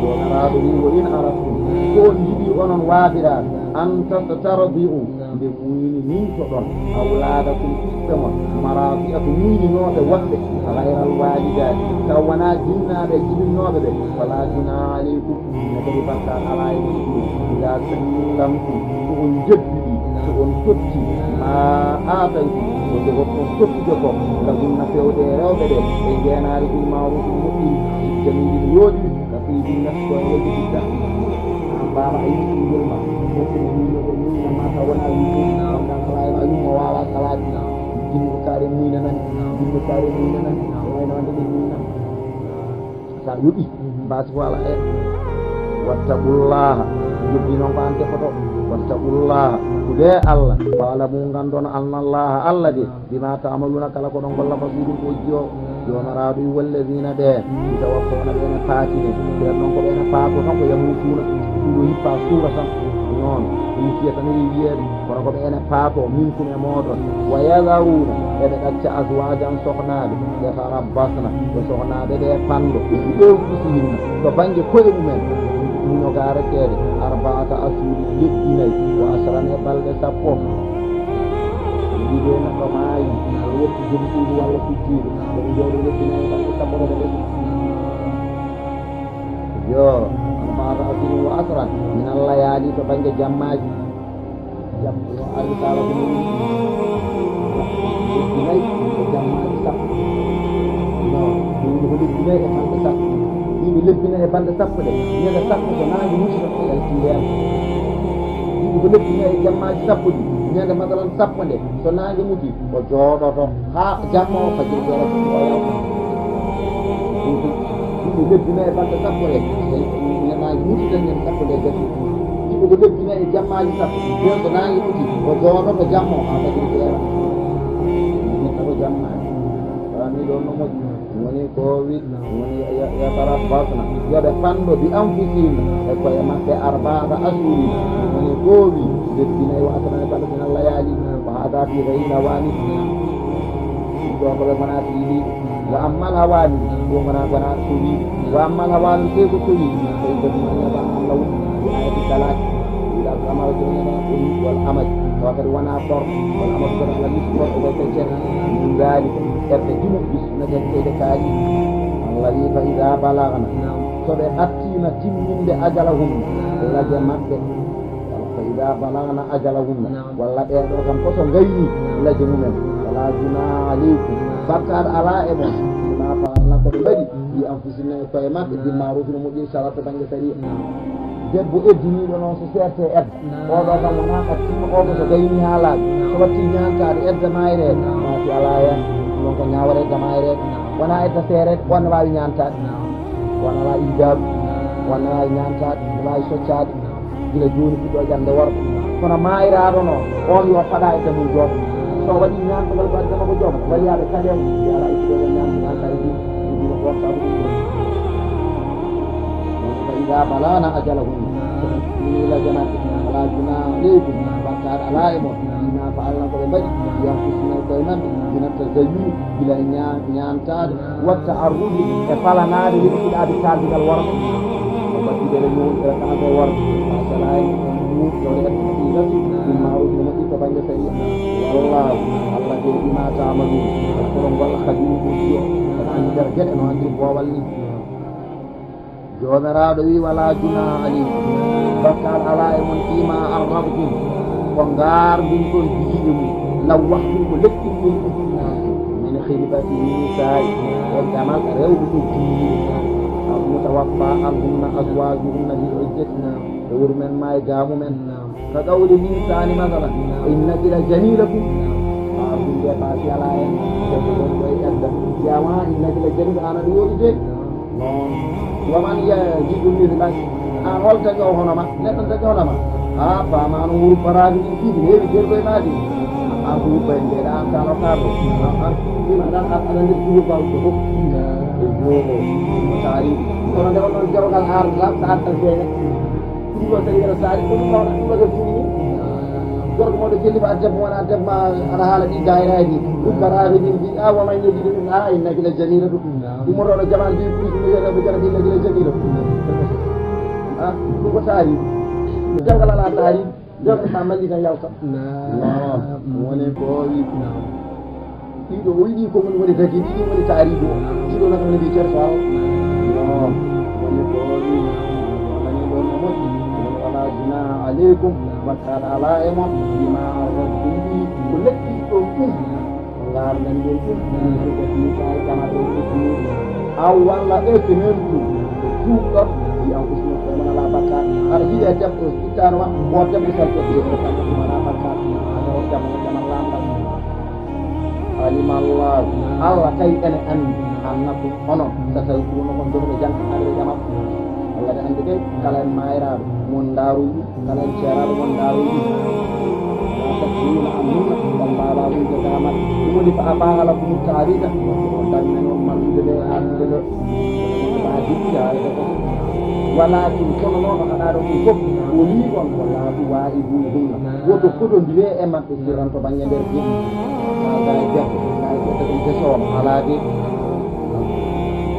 jonaraɗo wi wo in arabtum ko on jiɗi onon waadira an tardiu nde muyni nintoɗon awladakum ɓiɓɓe mon marafi'a ko muyninoɓe wonɓe gayral walidani taw wona jinnaɓe jiɗinnoɓe ɓe wala juna aleykum ne kadi bakkat ala e muɗum ida sallamtum so on jebbiɗi so on totti ma ataytum so jogot on tottude ko lagunna fewde e rewɓe ɓe e jenari bil ma'ruf moƴƴiri jamiji no yooɗiri ka fiidi nasko e wajidi daɗɗi an mbama a yiɗi ɓinguel ma hokkuma muynoɗo muynama taw wona yii amdan kalayma yumma wawa kalaɗi jinno kaare muynanani jinno kaare muynanani wayno wande ɓe muynam sa yoɓi mbasi fo ala en wattaqullaha joggi noon ko an defoto wattaqullaha ɓe allah faalamu gandono annallaha allah de bima tamaluna kala ko ɗon golla basirum ko jiyo jonoraɗo i walladina ɓe itawaffona ɓene paatine ɓen noon ko ɓene paato tan ko yamutuna ɗuɗo hippa suura tan noon ɗum fiyataniri wiyeɓe kono ko ɓene paato min kum e moɗon wa yadharuna eɓe ɗacca aswajan sohnaɓe ɓe tarabbasna ɓe sohnaɓe ɓe pando ɓewɗisihinna to banggue koye ɗumen no garetede arba'ata asuri lebɗinayi wa asran e balɗe sappo yiɗe neɗɗo maayi o yetti jomɗiɗi walla fittiɗo ɓeɗe jooɗo lebɗinayi balɗe sappo koɓe ɗeɗi yo arba'ata asuri wa asran min allah yaali to banggue jammaji jam yo ardi kala ko mum lebɗinayi e jammaji sappo non yimɓe ko lebɗinayi e balɗe sappo yimɓe lebbina e balɗe sappo ɗe ñande sappo so nangue musiɗo ko yaltiren yimɓe ko lebbina e jammaji sappo ɗi ñande masalan sappo nde so nangue muti ko jooɗoto ha jamma o fajiri ɓeera o yawta yimɓe lebbina e balɗe sappo ɗe nangue muti tan ñande sappo ɗe gasi yimɓe ko lebbina e jammaji sappo ɓen so nangue muti ko jooɗoto jamma o ha fajiri ɓeera neɗɗo ko jammaji wani ɗon no moƴƴi woni covid woni yatarabbasna yoɓe fanɗo bi anfusihim e koye maɓɓe arba'ata asuri woni goowi lebbinayi wa asrane balɗe min allah yaali wa hada fi gayri nawani ɗo koɓe gona fiili wa ammal hawani ɗo gona sowi wa ammal hawani sey ko sowi so demanaba allah bi ayati talak ila amara jonena ɗum wal amaj tawa kadi wona tor wal amaj kono allah mistor o ɓay feccen min dalika ɓerde jumum bisnatentede kaali allah wi fa ida balagna soɓe attima timminde ajalahumna laje maɓɓe fa ida balagna ajalahumna walla ɓeɗo kam koso gayni laje mumen wala juna aleykum bakkar ala e mon ma faalna koɓe mbaɗi yi anfusina e koye maɓɓe bil ma'ruf no moƴƴi salata banggue sari debbo eddiniɗo noon so serte edda oɗo kam wona attima oɗo so gayni ha laaɓi so watti ñantade edda mayrede mati ala hen ɗon ko ñawore damayreede wona edda seerede wonno wawi ñantade wona wawi idaɓe wonno wawi ñantade ne wawi soccade gila joni fuɗɗo jande worɓe kono mayraɗo noon on yo faɗa edda mum jooɗo so waɗi ñantagal ko addama ko jooma waɗiyaɓe kaɗen yala ittuɗoɓe ñamtinantare ɗi ɗino gortaɓe ɗum fa ida balana ajalahum ila janati wala juna aleykum bakkaɗe ala e mon ina fa allah koɓe mbaɗi yankusina koye maɓɓe mina tazayyun gila ñantade watta arrude e falanade yimɓiɗaɓe kaldigal worɓe o battiɗere ñowol ɓe kalde worɓe masala en muɗ tawi wallahu Allah de bima ta'malu ko ngol khadim ko yo an der get no andi bowal ni jomiraɗo wi wala juna ali bakkar ala e mon tima arrabtum ko ngardin ɗon jiiɗe mum law waxtum ko lekkin ɗum min khilbati nisa'i o jamal rewɓe ɗo jiiɗe mutawaffa anhunna azwajuhunna bil iddatina e wuro men ma e jaamu men ka qawli linsani masala innaki la jamilakum ɗum de faasi ala en debbo ɗon koye edda wiyama innaki la jamil an aɗa woodi de non woman jiɗɗum mislan an hol tagi o honoma neɗɗo tagi honoma ha fama an wuro baraji ɗin fiiɗi heewi jergoye maɗi an ko wurɓa en mbiyeɗa an kano karɗo an ɗum aɗa nder juurbaw ko fof e jooɗo saari kono nde onɗon jawgal haardata so adda feeña ɗum ɗo tawi aɗa saari ɗum kawɗa ɗum ɗo fuɗini gorko moɗo jellifa a debbo wona debbo ma aɗa haala ɗi dayraji ɗum baraɓe ɗin mbi a woma ñojiɗi ɗum a innaki la jamila ɗum ɗumotoɗo jamal mbi ɓuuɗiɓe jarati innaki la jamila ɗum a ɗum ko taari jawgal ala taari jawgal ma malli tan yawta non woni ko wi ɗiɗo o yiɗi ko woni dagi ɗiɗi woni taariɗo ɗiɗo naka woni mbi ceerto aw non woni ko wi nani ɗon no moƴƴi wala junaha aleykum bakkat ala e mon bima arrabtum bi ko lekki ɗon ɗum ngardan nden ɗum ɗiɗaɗiɗae kamaɗo ɗuɗɗi aw walla ɓetemen ɗum tuuɗɗon wi an kusno koman ala bakkat aɗa hiiɗe debbo ittanoma o debbo salteɗe kamɓe ɗum ala bakkat aɗa o jamano jaman lamɗal alimallahu Allah tawi ene andi annakum onon so tawi ɗum kon joguɓe jangde haɗe jamal Allah ne andi de kala en mayraɗo mon daruji kala en ceeraɗo mon daruji la takfuruna annunna on mbawa wuyde gamat ɗum woni fa aba ala ko mutta arida o dañmen on mallude de arde ɗo ma jiɗɗi haalde ko walakin kono noon haɗa ɗo ɗum fof o wi on ko laaɓi wawi buydumna woto fotodire e maɓɓe sirran to banggue nder jim gaye debbo gaye ƴetta ɗum desoom ala de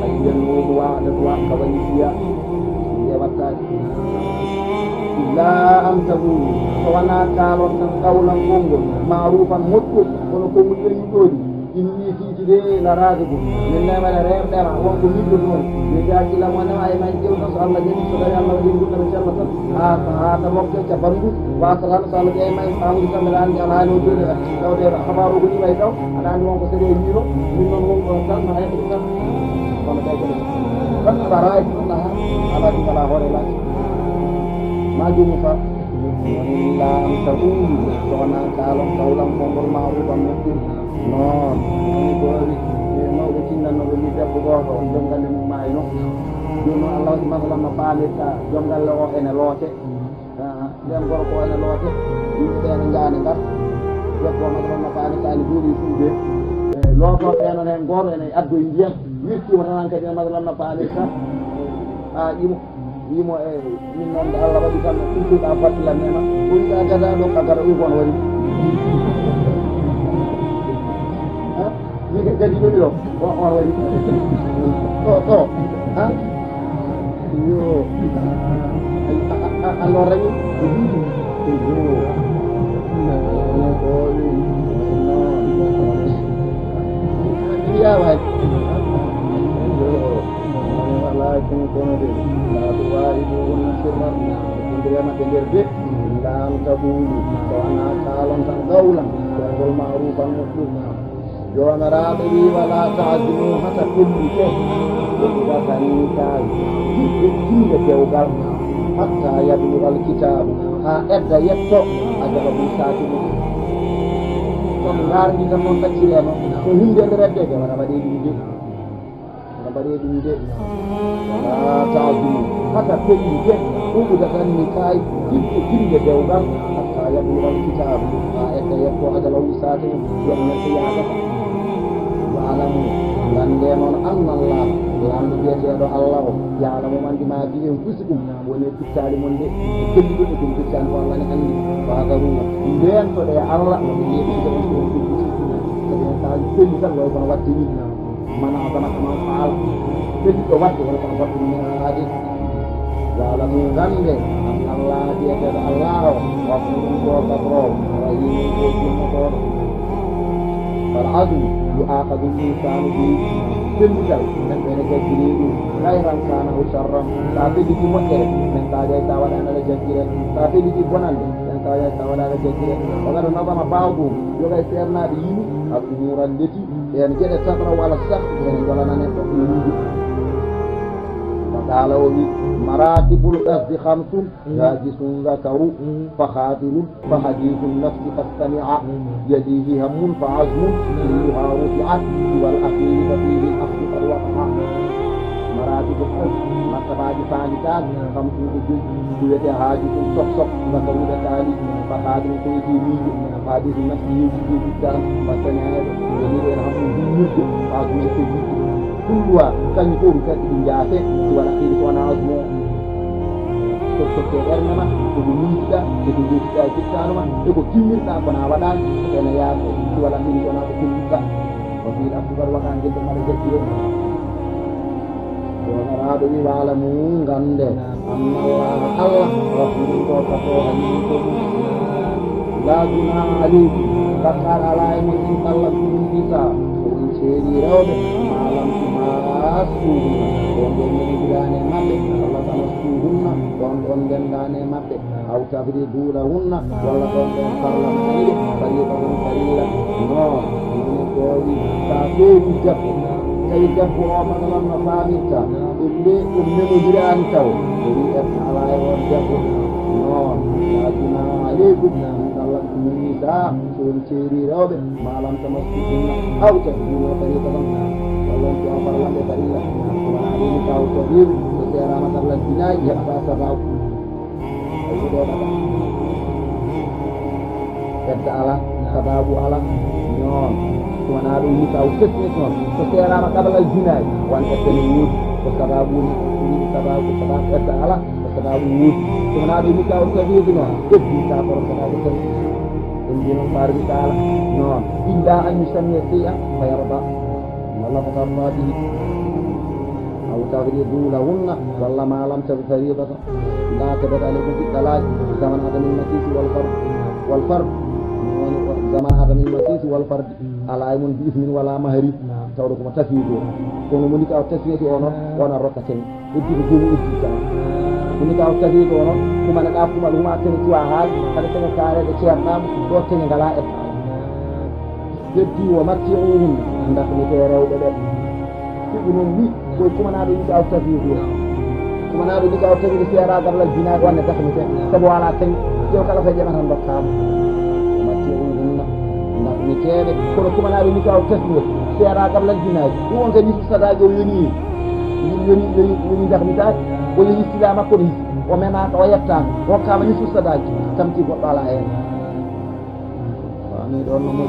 ay nden wodu waɗa duwa ka wañi fiya nde wattaki illa an tabulu so wona kalon tan qawlan konngol marufan moƴƴol kono ko muƴƴoni ɗoɗi inni fiiti de larade bo min nemane remɗema wonko miɗɗo noon mi jakkilam wonema e man jewtan so Allah jaɓi so tawi Allah waɗi gurɗama ceerno tan hata mokke ca bandu wasa tan so Allah ƴeewi may famudi tan mbiɗa andi ala no joni tawde habaru ko ɗimay taw aɗa andi wonko seeɗe wiino min noon wonɗon tan ma heɓe ɗum tan kono tawi kene tan aɗa rawi tan ha ala ɗi kala hoore laaji ma jomum fa illa an tabulu so wona kalon qawlan konngol marufan moƴƴol non woni goori e mawɓe tinnannoɓe mi debbo goto jongalle mum mayno joni noon Allah waɗi masalan no faalirta jongalle o ene loote nden gorko o ene loote yimɓeɓe ene jaani ngar debbo masalan no faalirta ene jooɗi suude lootoɓe enen hen goto ene addoye ndiyam wirtima tan kadi masalan no faalirta ha wimo e min noon nde Allah waɗi tan ɗumtuɗa battilan nema o wiɗa gada ɗo ka gara wi kono waɗi mi gadi ɗomi ɗo on waɗi ɗo ha yo Allah rañi yawaji walakin kono de la tuwahiduhunna sirran ɗindiremaɓe nder de illa an tabulu so wona kalon tan qawlan konngol marufan moƴƴol jomiraɓe wi wala tazimu hata kollite ɗoɗuɗatanikayi jiɗɗe dewgal hatta yablugal kitabu ha edda yetto ajaba ɗum sati mum kono gardi tan noon ɗaccireno so hinde nde reddeke waɗa waɗe ɗum de waɗa waɗe ɗum de wala tazimu hata kollite ɗoɗuɗatanikayi jiɗɗe dewgal hatta yablugal kitabu ha edda yetto ajaba ɗum sati mum yon neɗɗo yagata alamu lande noon annallah lamdo biyeteɗo Allah o yaalamu andi ma bi en fusi ɗum woni pittali mon de kelliɗo ɗe ɗum pittani ko Allah ne andi wagaruna ndentoɗe Allah woni yeɓiɗo ɗum ɗum sabi en sa kelli tan way kono watte ni mana adamata man faala kelliɗo watte wona kono watte ñaade yaalamu gande annallah biyeteɗo Allah o wafuɗum ko gabro rahim ko azum yu'aqadu insanu bi bendal men bene jagiri ɗum khayran kana aw sharran sa feɗiki moƴƴere men taƴay sa waɗana ala jaggire sa feɗiki bonande men taƴay sa waɗana jaggire o gaɗa nogama bawɗum yogay sernaɓe yimi al umuran leti en gueɗe tabra wala sah en jolananen ɗo ɗuɗu فقال مراتب القصد خمس جاجس ذكر فخاطر فحديث النفس فاستمع يليه هم فعزم كلها رفعت والأخير ففيه الأخذ قد وقع مراتب القصد مرتبة ثالثات خمس جزء حاجس صف ذكر ذكالي فخاطر كويتي ميجو حديث النفس يجي بالدم فاستمع يليه هم بيجو فعزم كويتي كلها كان يقول كاتب جافه ولا خير وانا عزمه كتير نما كدوميكا كدوميكا كتانما يقول كمير نابنا ودان كنا يا ولا خير وانا كميكا وفي الأفكار وكان جدا ما رجعتيه ونراد بعلمون غنده أن الله رسول الله كتوهنيكم لا جناح عليكم فقال على من طلقتم النساء seri rawde malam tumas suhunna don don menigirane mabɓe Allah taala suhunna don don gendane mabɓe aw tabri dunahunna walla don don farla maɗiɗe fariqahum farilla non mine kowi sa feewi debbo tawi debbo o magalan no famirta ɗumɓe ɗum menogirani taw o wi erta ala e on debbo non yajuna aleykum nisa soon ceeri rewɓe malam tamassukunna awta ɗino tariqatan wallon to a farlande farilla wona ɗini kaw tabir so serama darlan dinaji heɓata sababu ayɗoɗaɗa edda ala sababu ala non wona ɗum ni kaw tesnet noon so serama ɗaɓalal dinaji wan ettene woodi ko sababuni sababu edda ala ko sababu woodi so wona ɗum ni kaw tabirde noon eddi ka kono sababu tawi إن فارغ تعالى نعم إلا أن يسمي شيئا فيرضى الله فترضى به أو تغريضوا لهن والله ما لم تبد فريضة لا تبد عليكم في الطلاق زمن عدم المسيس والفرد زمن عدم المسيس والفرد على أيمن بإثم ولا مهر توركم تفيدوا كونوا منك أو تسوية وانا الركتين إدي بجوم إدي ini kau tadi tu orang, cuma nak aku malu mak kena jual, kada kena kaya ke Vietnam, tu kena galak. Jadi wamat cium, anda kena kira udah. Ibu nunggu, cuma nak ini kau tadi tu, cuma nak ini kau tadi siara agar lagi nak wan nak kena sebuah alateng, jauh kalau saja macam bakam. Wamat cium, anda kena kira, kalau cuma nak ini kau tadi siara agar lagi nak, uang kena susah jauh ini dak mitat. Wala islam ko ni o mena to yetta o ka wani su sadaji tamti go dala en ani don mo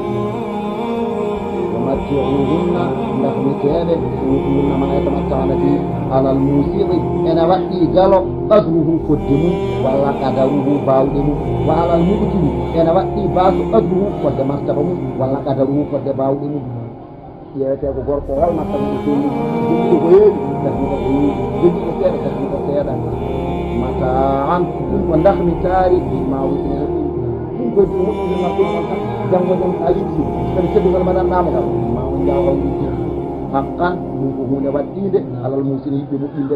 mati uhunna ndak mi kene uhunna mana tamatana bi ala al musiqi ena wadi galo qadruhu qaddimu wala qadaruhu bawdimu wa ala al mubtili ena wadi basu qadruhu qadda martabamu wala qadaruhu qadda bawdimu ya te ko gorko wal martabamu dum ko yeedi jadi kita ada mataan mendah mencari mau itu itu aku jangan alisi kerja dengan mana nama mau jawab itu akan hukumnya batide alal muslimin ibu inde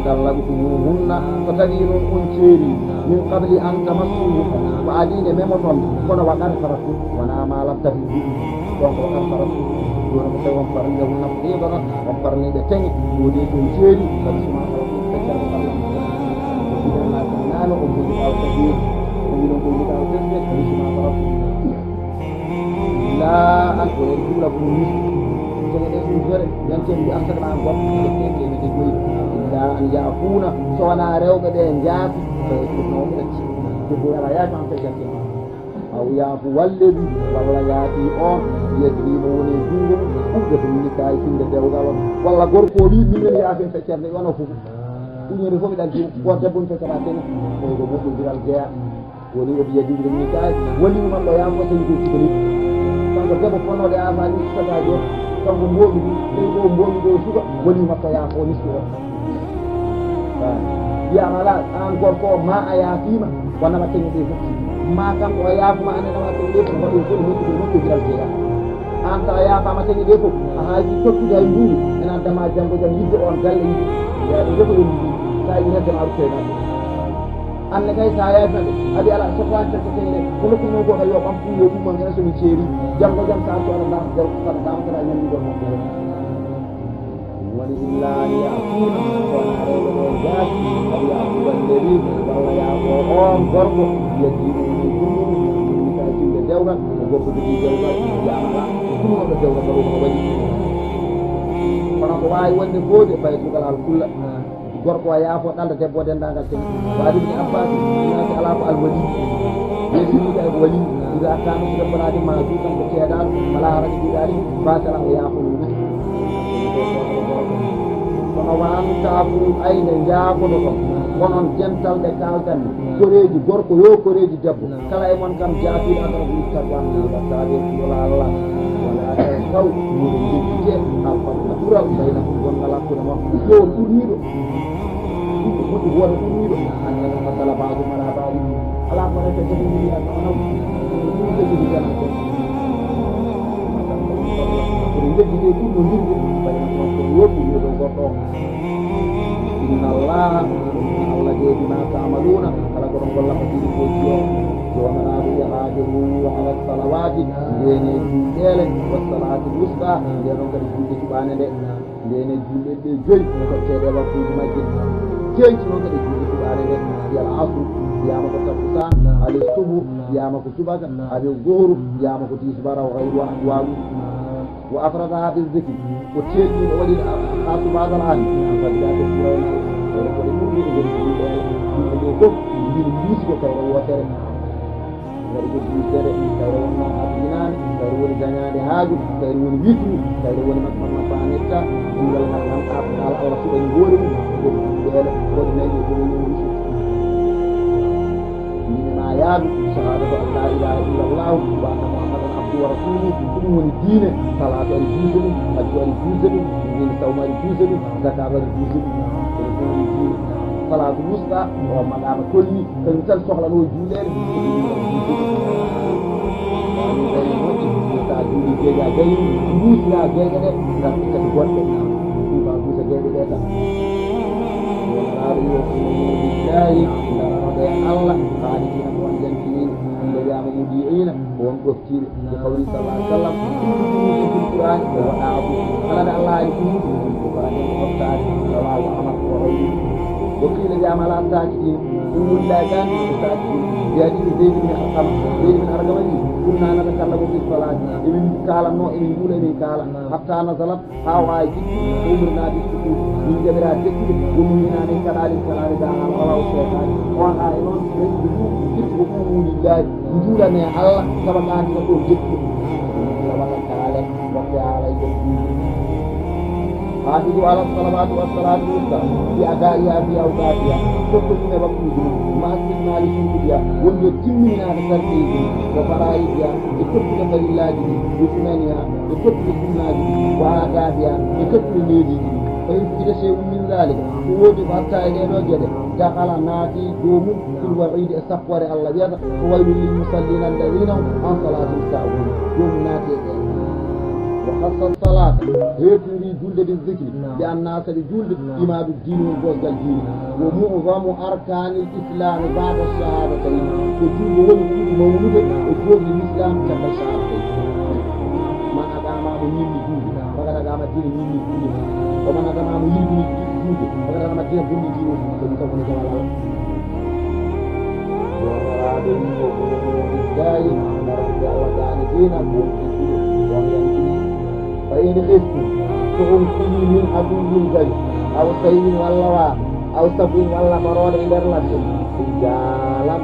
dalam hukumnya tadbirun unciri min qabli an tamassu ba'dine memoton kono wakar sarafu wana malam tadi kono wakar sarafu dua kita wamparin jauh nak dia bara wamparin dia cengit budi kunciri dan semua kalau kita cari Allah tidak nak nano untuk kita tadi untuk kita tadi dari semua kalau la aku itu la bumi jadi ujar yang ciri asal mangkok kita kita itu la an yakuna soana reo ke dia jat itu nomor itu raya sampai jadi أو يعفو والذي والله يأتي أون يجريمون الجنة وقف النكاية في الدولة والله قرقولي من اللي يأتي سكرني وانا فوق ini reform dan kuasa pun sekarang ini kalau bukan jual gaya wali dia juga النكاية wali memang yang masih itu seperti kalau dia bukan ada amal itu saja kalau bumbung itu juga wali maka yang polis itu dia malah angkor ko ma ayatima wana macam itu makan ko ya kuma ana nama to le ko do ko mutu jual gaya anta ya fama tegi de fof a haaji tokkude hay mbuuru en addama janngo jam yidde on galle yidde yaade defo en mbi sa yi hedde ma rutena anne kay sa yaade nabe abi ala sofan tan tene kono ko no go hay yo bam fu yo dum ngana so mi ceeri janngo jam sa to ala ndam jar ko dam tara nyami do mo wali illahi yaquna wa nare wa jati abi abu alladhi wala ya on gorgo yajibu dewgal ko gorko jogi dewgal yaamala ɗumnoɗo dewgal tawi no waɗi kono ko wawi wonde goode fayi tugal al kulla gorko o yaafo ɗalda debbo dendagal tene waɗumni abbasi inati ala ko alwali yeeɗi wiide ko wali ida attano so debbo naade ma du tan ko teeɗal wala haraji ɗiɗaɗi basala o yaafo no wuti kono wantafu ayne jaafoɗo ɗon wonon jental ɗe kaltanmi koreji gorko yo koreji debbo kala e mon kam jaafiɗo adana ko ittabannaga taade wala allah wala taw taw muɗum jejjite alfadna ɓural ɓayna gongal hakkude makko yo ɓurniɗo ɗumko foti woda ɓurniɗo annene masala baɗum ala baɗi ala ko rete jefini anaw ɗum jejjidi tan ko jejjide ɗum no dirde ɓayna makko woɗɗi wiɗo goɗɗo inna allaha Allah jadi ma ta'maluna kala ko don golla ko diri ko jiyo jomana bi hadiru ala salawati dene dele wa salati wusta deno kadi julde subane de dene julde de joy ko tede wa ko majji jeyti no kadi julde subane de ya asu yama ko takusan ali subu yama ko subaka ali zuhru yama ko tisbara wa ghayru ahwalu wa afradaha bi dhikri ko tedi no wali asu badal an fadilatu yawma ko de mummi de de ko di musko kay wotere ngari ko di tere kay wonna abinani kay woni gañade haaju kay woni witu kay woni makma panetta ngal nan abdal ala ko en gori ko dele ko nayi ko ni musu ni ma yaadu shahadatu an la ilaha illallah wa anna muhammadan abduhu wa rasuluhu dum woni diine salatu al juzulu hajju al juzulu ni tawma al juzulu zakat al juzulu salatu wusta o madama tolni tan tan sohla no juulere ta juuli jeega gayi muusla jeega de tan tan gonɗe ba musa jeega de tan wala yo billahi la rabbi allah khalidina wa jantin illa ya mudiina won doftire ko qawli sallallahu alaihi wasallam qur'an wa a'bu ala allah ko qur'an ko taari rawahu ahmad wa ghayruhu وقيل جامع الأنتاجين ولا كان الأنتاجين يعني زيد بن أرقم زيد بن أرقم كنا نتكلم في الصلاة من كالا نو من يقول من كالا حتى نزلت هواي أمرنا بالسكوت من جبرات ذكر ومنا من كلام الكلام دعنا الله الشيطان وهاينون يسبحون لله وجودنا الله كما كان يقول ذكر كما قال وقال حافظوا على الصلوات والصلاة الوسطى في أدائها في أوقاتها كل من وقته ما استثناء لشركها واليتمنا بترتيب وفرائضها بكتب لله بسننها بكتب سنها وآدابها بكتب ليله فإن كل شيء من ذلك وجب حتى إلى رجل دخل ناتي دوم في الوعيد الصفور الله يد وويل للمصلين الذين عن صلاتهم ساهون دوم ناتي وخص الصلاة هيتري جلد بالذكر لأن الناس بجلد إمام الدين وجوز الدين ومعظم أركان الإسلام بعد الشهادتين وجود ولد مولود وجوز الإسلام كما الشهادتين من أقام من جلد فقد أقام الدين من جلد ومن أقام من جلد فقد أقام الدين من جلد فلتكن كما ومراد الدائم مرد وتعالى فإن خفتم فأمسكوا من عدو الجيش أو سيل والله أو سبيل والله مراد إلى الرسل رجالا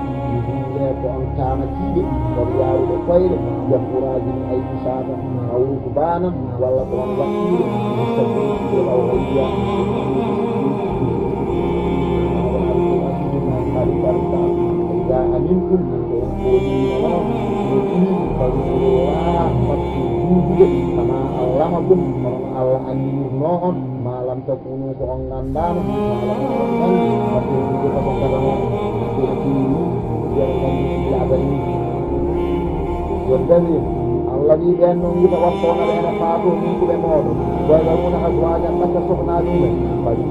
يكون كامتيد ورياض الخير يخرج من أي شاطئ أو ركبانا والله طبعا وكيل مستقيم أو غيا إذا أمنتم kama allamakum Allah anyurnoon malam takunu ko ang nandam malam kan pati ko ko kadang ko ini dia kan diabani jadi Allah wi ɓen noon yima wattona ɓeene faato min kuɓe mooɗo waygamuna aswajan ɓacca sohnaɗumen fayi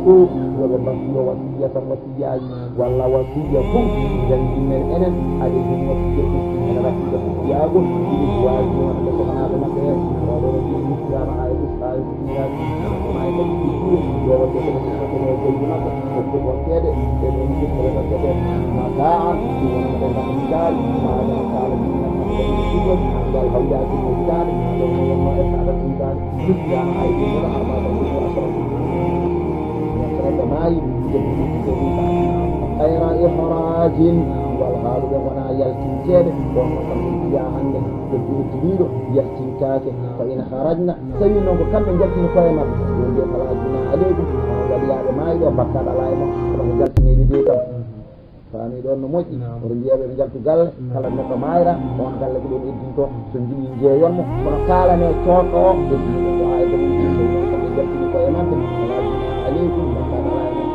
fof yoɓe mbasiyo wasiya tan wasiyaji walla wasiya fof jangimmen enen aɗe ɗum wasiya ɗum ene wasiya yagol ɗiɗi wawi wonde sohnaɓe maɓɓe he oɗono ɗi mukkirama ha ustayi ɗuñaji ma kadi ɗiɗɗi yo wadde koɓe sohene goydu maɓɓe o fof wakkede ɓeɗo jikkoɓe wakkede ma taan ɗi wonɓe mbasiyaji maɗama kala ɗiɗɗiɗon ngal hawyaji mawtade ɗon wonno e saɗa ɗiɗani mukkirama ha ɗiɗɗiɗo armata ɗum asra maayi ayra ihrajin wal haaluɓe wona yaltinteɓe wonno kam mbiya hannde ɓe ɓurtiɗiɗo yaltintake fa in harajna tawi noon ko kamɓe jaltini koye mabɓe yo mbiye fala juna aleykum ono waliyaɓe maayi ɗo bakkaɗo ala e mon kono jaltineɓe ɗi kam faami ɗon no moƴƴi oto mbiyaɓe ɓe jaltu galle kala neɗɗo mayra on galle ko ɗon eddinto so jiɗi jeeyonmo kono kalane coonɗo o eddiniɗo ko hayda mum ɗon kamɓe jaltini koye mabɓe fala juna aleykum bakkaɗo ala e mon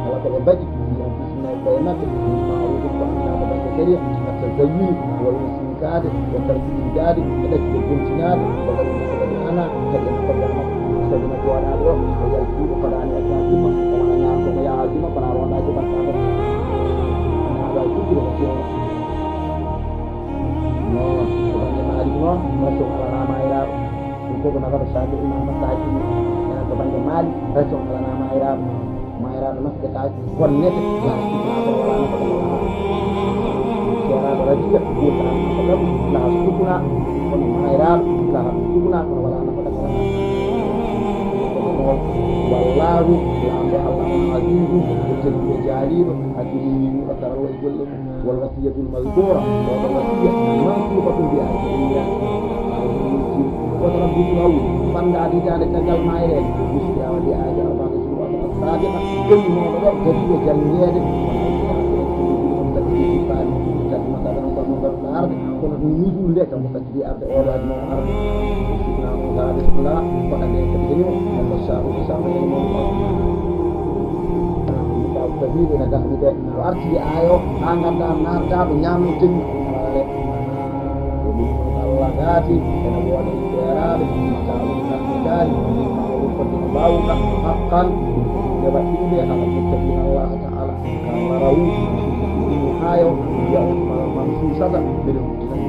wala ko ɓe mbaɗi on pisinayi koye maɓɓe mawɗum ko anndaɓe banggue séria nata zawi walla sinkade e tarkiɗidade e ɗaccude gontinade walla ɗum koɗaɗi ana kadi en koddama kadi no jooɗaɗo o o yaltiɗo koɗani e sajima wona ñamto mo yahajima kona ronɗaji battaɗo naɗa tujjude ko ceeno noon ko banggue maalik noon raison alanama iraɓe ɗum fof ko nagata sade imama sajini enen to banggue maalik raison alanama iraɓe mayraɗo masque kaji gonnete laasɗuɗo wala no koɗo wala ceeraɗo radio ɓurtanama ko ɗam laha sukuna kono mayraɗo laha sukuna kono wala no koɗo wala wallahu lamɓe allah on azizu e tedduɓe jaaliɗo hakkili yiɗuɗo tarawol golle mum wal wasiyatul mazdura oɗo wasiya mansubatun mbiya woto rabbuɗu hawri fandade hitande caggal mayrede musidɗa waɗi aji arbaɗo saadiqa jominoɗo ɗo gadiɓe jangede tatiɗiɗiɓani tati masalan kono garuɗo arde kono ɗum nusul nde kanko tatiɗi arde oɗo adi momo arde sidnamo gaalisla koɗa nde kadinio ando sahu sama en mom ɗum kabide ne gasɗi de o artiri ayo ha ganda nardaɗo ñamno tenni ale Allah gaati ene wooda seeraɓe mataɗum nakmitari mawɗum koddino mbawka haqqan waɗɗiɓe ala muttaqina Allah taala kala rawu ɗum hayo mansusata mbeɗe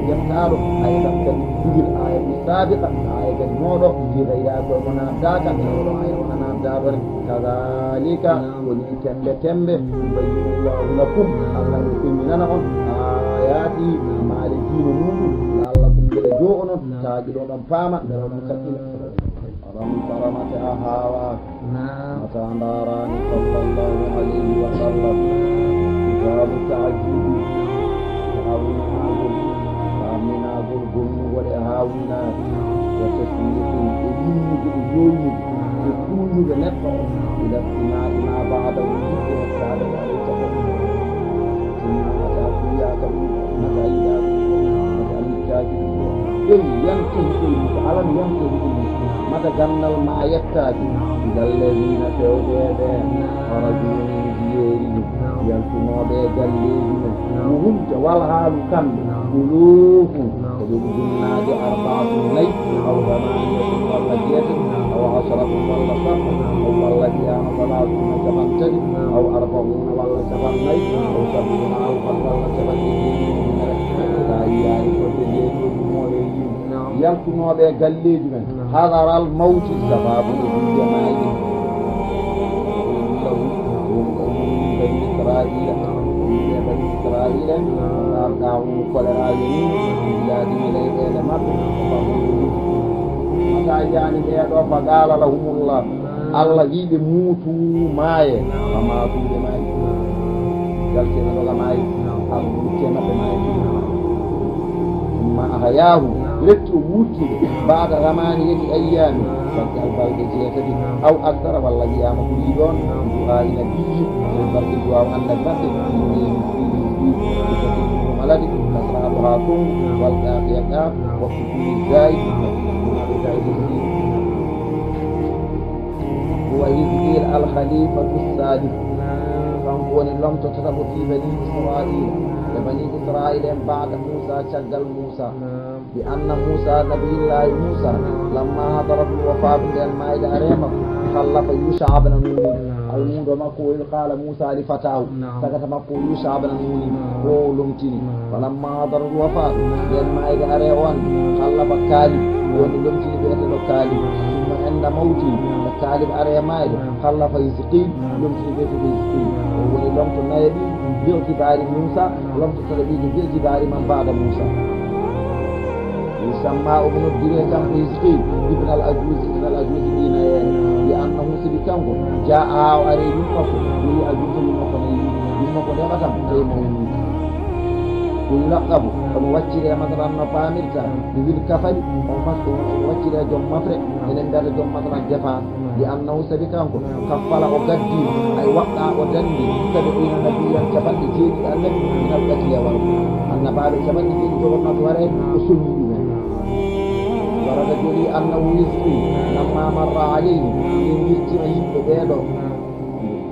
yettaɗo ayatan kadi ɗigil aya ɗi sabiqa aya kadi moɗo fi gayrago mo naddaka oɗo aya wona naddaɗore kadalika woni tembe tembe yubayyinullahu lakum Allah ɓe femminana on ayati maali diino muɗum Allah kum mbeɗe jo onon taaji ɗo ɗon paama nde on muttaqina ram karamate a hawa mata ndarani sallallahu alayhi wa sallam babu ta'jibi ta'awinagol ta'aminagol gonnugol e hawinade wa tasmiyatin e yimmude e joynude e tuunude neɗɗo ila ima baada wujudde hettade ko alay tafa sinna mata fiyaka ɗum mata yiɗaɗum mata amittaji ɗum ƴewi yantehi ɗoymu ko alan yantehi ɗum mata gandal ma yettaji gallezina fewɗeɓe harajuni jiyeeri yaltunoɓe galleji men no humta wal haalu kamɓe ulufu koɓe ujunnaji arba'atu nayyi aw thamaniyatun walla jeetati aw asratun walla sappo aw walla wiyama salatuna capan tati aw arba'una walla capan nayyi aw sab'una alfan walla capan ɗiɗiɗiɗinere sa yiyani koɓe jeeɗoɗi moɗe yim yaltunoɓe galleji men hadaral mawti sababu e dujamaji bani israila bani israila arɗamu koleraji ni yaadimi leyɗele mabɓe mata yani ɓeɗo fa qala lahumullah Allah yiɓe muutu maaye fa matuɓe maayi jalteɓe ɗoga maayi Allah mutte maɓɓe maayi ma ahayahu letti o wurtide baada ramaniyati ayyami balɗe albalɗe jeetati aw aktara walla wiyama ko yi ɗon du'a ina biyi e balɗe duwaw annabi maɓɓe maladi kasraɗo ha tum walɗaɓe qaf waktu kulli zayi huwa hizqil alkhalifatu sadis kanko woni lomtotata ko fi bani israila e bani إسرائيل بعد موسى شغل موسى بأن موسى نبي الله موسى لما حضرت الوفاة من مايدة أريمة خلف يوشع بن نون الموضوع ما قول قال موسى لفتاه سكت ما قول يوشع بن نون ولمتني فلما حضر الوفاة من مايدة أريوان خلف كالب ولمتني بيته كالب ثم عند موتي كالب أريمايد خلف يزقيل لمتني بيته يزقيل ولم تنايبي باعتبار موسى ولم تتلبيه باعتبار من بعد موسى يسمى ابن الدين كان يزقيل ابن الأجوز دينا لأنه سبكانه جاء وأريد القصر لأجوز المقنين يمكن أي يلقب وموجه مثلا نفامرتا بذل كفل وموجه جم مفرق إن اندر جم مثلا جفان لأنه سبكانه كفل وقدي أي وقع ودني سبقين نبيا كفل جيد النبي من القتل ورد أن بعد كفل جيد جرنا دواره وسلم ورد جولي أنه يزقي لما مر عليه من يجتمع يبدو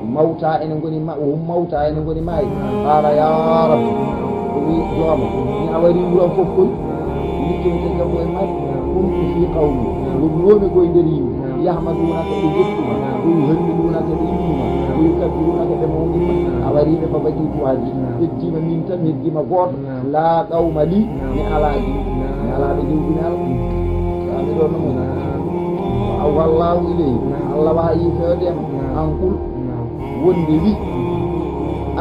موتى إن نقول ما وهم موتى إن نقول ما قال يا رب يوم من أولي يوم فوقي يمكن تجمع ما كنت في قومي واليوم يقول دريم يحمدونك بجسمك ويهللونك بإيمانك ويكبرونك بموتك أولي بفبجي فواجي الجيم من تم الجيم غور لا قوم لي من علاجي من علاجي بنا أمير نمون أو الله إليه الله وحي فردم أنقل وندبي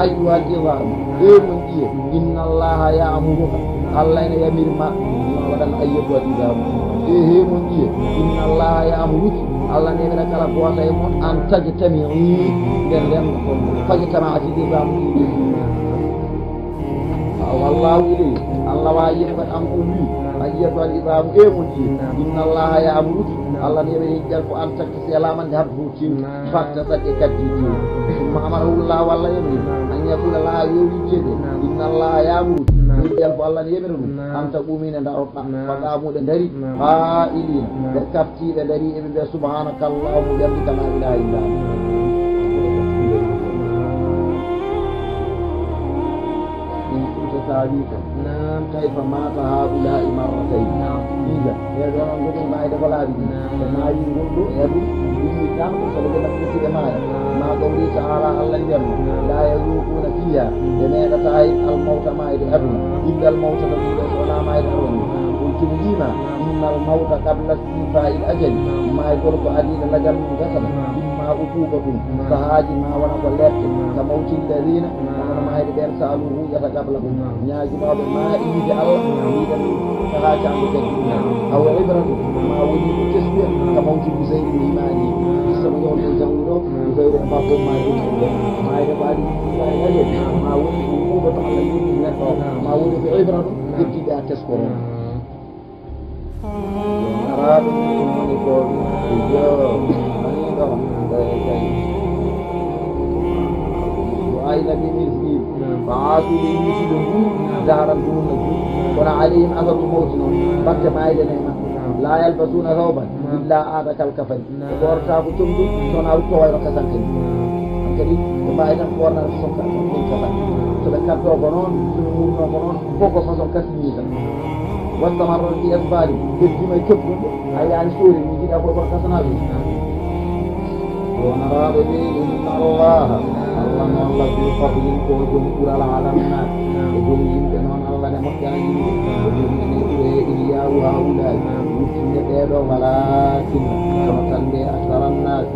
أيها الإظام إن الله يأمرك الله يأمر ما ودن أيها الإظام إن الله يأمرك الله يأمرك على قوة يمون أن تجتمعي جنرم فاجتمعت الإظام والله إليه الله وحي فأنقل لي أيها الإظام إن الله يأمرك الله يأمرك أن تكسي من يهبوتين فاكتسك كديدين ثم أمره الله والله يأمر أن يقول لا يوجد إن الله يأمر يجب الله يأمر أن تقومين دارنا فقاموا داري قائلين كفتي داري سبحانك اللهم وبحمدك لا إله إلا أنت كيف مات هؤلاء مرتين إذا يا نقول ما إذا ولا ما يقول يبي كان سلوك نفسه ما قولي تعالى الله يجمع لا يذوقون فيها جميع تايب الموت ما يدهرون إلا الموت الذي يسونا ما يدهرون قلت لما إن الموت قبل استيفاء الأجل ما يقول أدين لجل جسد إما عقوبة فهاج ما ونقل كموت الذين ما يدبر سألوه يتقبلهم ناجي باب ما إيجي الله إيجي فهاج عن جدنا أو عبرة ما ولي تسبير كموت بزيد الإيماني يسمون الجنود بزيد أباكم ما يدبر ما يدبر ما ولي عقوبة على الدين ما ولي بعبرة ابتداء تذكرون أراد من يقول وأين بمثل فعادوا لمثله دهرا دون ولا عليهم أثر الموت بك ما يدنيما لا يلبسون ثوبا إلا آتك الكفن وقرتاب تمدو تنارك ويرك سنكين كذي وما إذا قرنا السكر من كفن تذكرت وقرون سنمون وقرون فوق فصل كسميزا واستمر في أسبالي بالجمع كبه أي عن سوري يجيد أبو بكر سنابي ونرى به إن الله في فضل كوجم كرة العالمين وجمعين بنون الله نمكانين وجمعين إلياء وهؤلاء وجمعين بيضا ولكن كمثل أكثر الناس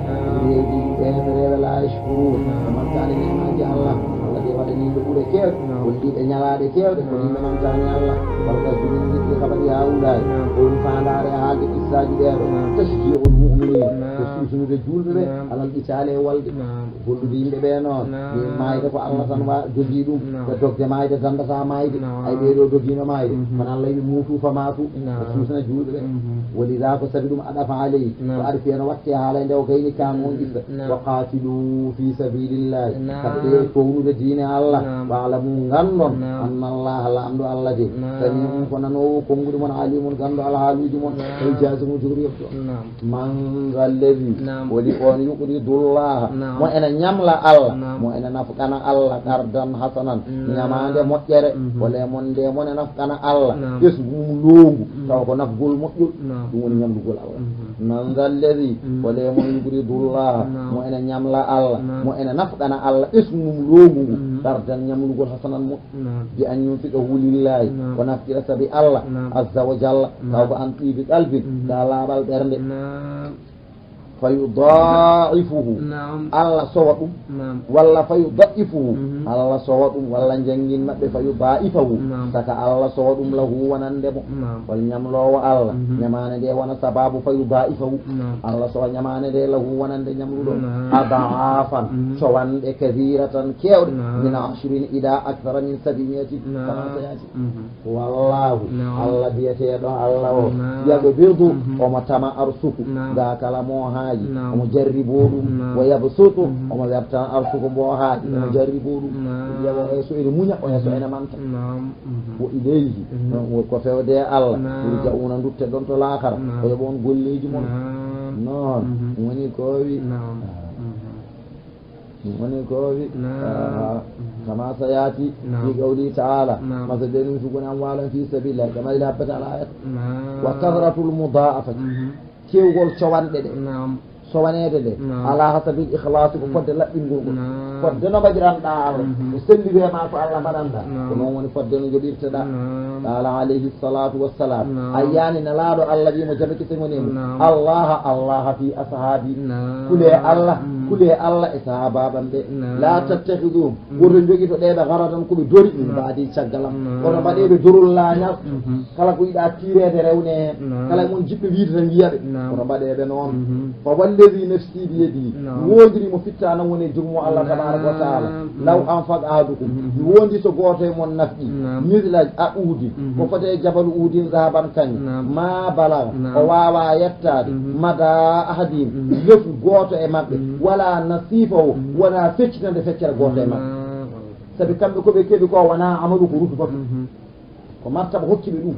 يجي بيضا لا يشكرون ومكانين إماجي الله الذي ودني بقول كيف والدي بنيالا دي كيف وإن مكانين الله والكسرين ذكر خبر هؤلاء ونفعل على هذه الساجدين تشجيع المؤمنين تسوسن الرجول به على الإسالة والدين بينون مايد فالله سنوا جديدهم تدك مايد زندسا مايد أي بيرو دكينا مايد من الله يموتوا فماتوا تسوسن الرجول به ولذا فسبيلهم أدفع عليه وأرفينا وقتها على عنده كين كامون وقاتلوا في سبيل الله كتير كونوا دين الله واعلموا أن Allah la amdu Allah de sami ko nano ko ngudi mon alimun gando ala haluji mon e jazumu juri yobto man gallebi wali on yuqri dullah mo ena nyamla Allah mo ena nafkana Allah kardan hasanan nyamande moƴƴere wala mon de mon nafkana Allah yesu mum longu taw ko nafgol moƴƴol dum woni nyamdugol Allah man gallebi wala mon yuqri dullah mo ena nyamla Allah mo ena nafkana Allah ismum longu kardan nyamdugol hasanan mo bi an yunfiqa lillahi wa nafkira sabi Allah azza wa jalla taw ko an tibi qalbi da laabal bernde fayudaifuhu Allah sowa ɗum walla fayudaifuhu Allah sowa ɗum walla jangin maɓɓe fayudaifahu saka Allah sowa ɗum lahu wonandemo wal ñamlowo Allah ñamane nde wona sababu fayudaifahu Allah sowa ñamane nde lahu wonande ñamluɗo adaafan sowanɗe kabiratan kewɗe min 20 ila akthara min 700 kama sayati wallahu Allah biyeteɗo Allah o yaɓe birdu omo tama arsuku ga kala mo omo jarribo ɗum o yabsutu omo webtan arsugo mbo haaji omo jarribo ɗum yawo so ene muña o yeso ene manta wo ileyhi ko fewde Allah ɓuri jaɓuna dutte ɗon to laakara o yoɓa on golleji mon noon woni kowi woni kowi kama sayati fi qawli ta'ala masalan yunfiquna amwalan fi sabilillah kama ila habbati al ayat wa kathratul mudha'afati kewgol cowanɗe ɗe sowanede nde ala hasabil ikhlas ko fodde laɓɓingol ngol fodde no mbaɗiranɗa Allah o sellirema ko Allah mbaɗanɗa ko noon woni fodde no joɗirteɗa qala alayhi salatu wassalam ayyani ne laaɗo Allah wimo jaɓe kisegonimo Allah fi ashabi kule Allah e sahabaɓam ɓe la tattakhidum woto jogui to ɗeɓe garadan koɓe dori min mbaadi caggalam kono mbaɗeɓe dorol lañal kala ko yiɗa tirede rewne hen kala mon jiɓɓe wiide tan yiyaɓe kono mbaɗeɓe noon fa wallahi nafsi bi yadi wondiri mo fitta nan woni jummo Allah tabaraka wa taala law anfaq ahadukum wondi so goto e mon nafɗi misla a uudi ko fate jabal uudin zahaban kañ ma bala o wawa yettade mada ahadim lefu goto e mabɓe wala nasifa o wona feccitande feccere goto e mabɓe sabi kamɓe koɓe keeɓi ko wona amalu ko rutu goto ko martaba hokkiɓe ɗum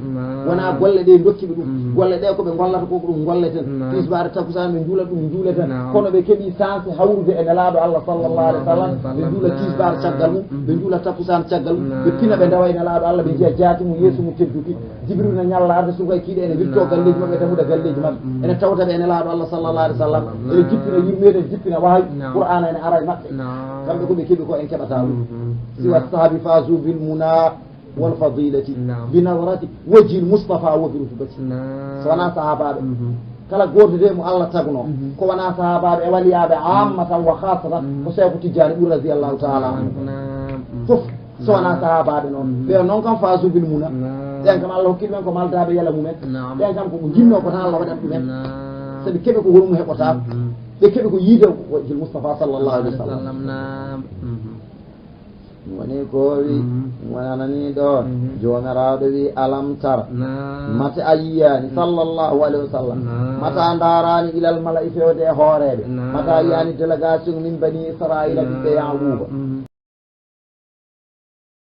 wona golle ɗe dokkiɓe ɗum golle ɗe koɓe gollata koko ɗum golleten tisbare takusan ɓe juula ɗum juuleten kono ɓe keeɓi sanse hawrude e nelaɗo Allah sallllahu alih w sallam ɓe juula tisbare caggal mum ɓe juula takusan caggal mum ɓe pina ɓe ndawa e nelaɗo Allah ɓe jiya jaati mum yeeso mum tedduki jibril ne ñalla arde suka kiiɗe ene wirto galleji maɓɓe tamuda galleji maɓɓe ene tawtaɓe e nelaɗo Allah sallllahu alih w sallam ene jippina yimɓeɗe jippina waawi qur'ana ene ara e maɓɓe kamɓe koɓe keeɓi ko en keɓata ɗum siwa sahabi fasu bil muna والفضيلة بنظرة وجه المصطفى وبرتبته سوانا صحابة kala goto de mo Allah tagno ko wana sahabaɓe e waliyaɓe ammatan wa khasatan ko Cheikh Tidiane ɓuri radiyallahu ta'ala fof so wana sahabaɓe noon ɓe noon kam fasu bil muna ɓen kam Allah hokkiɓe men ko maldaɓe yala mumen ɓen kam koko jinno ko tan Allah waɗan ɗumen sabi keɓe ko holmum heɓota ɓe keɓe ko yiide wajhil Mustafa sallallahu alaihi wa sallam woni kowi wonanani ɗo jomiraɗo wi alam tara mata a yiyani sallllahu alayhi wa sallam mata darani ilal mala'i fewde e hooreɓe mata yiyani délégation min bani israila ɓiɓɓe yaquba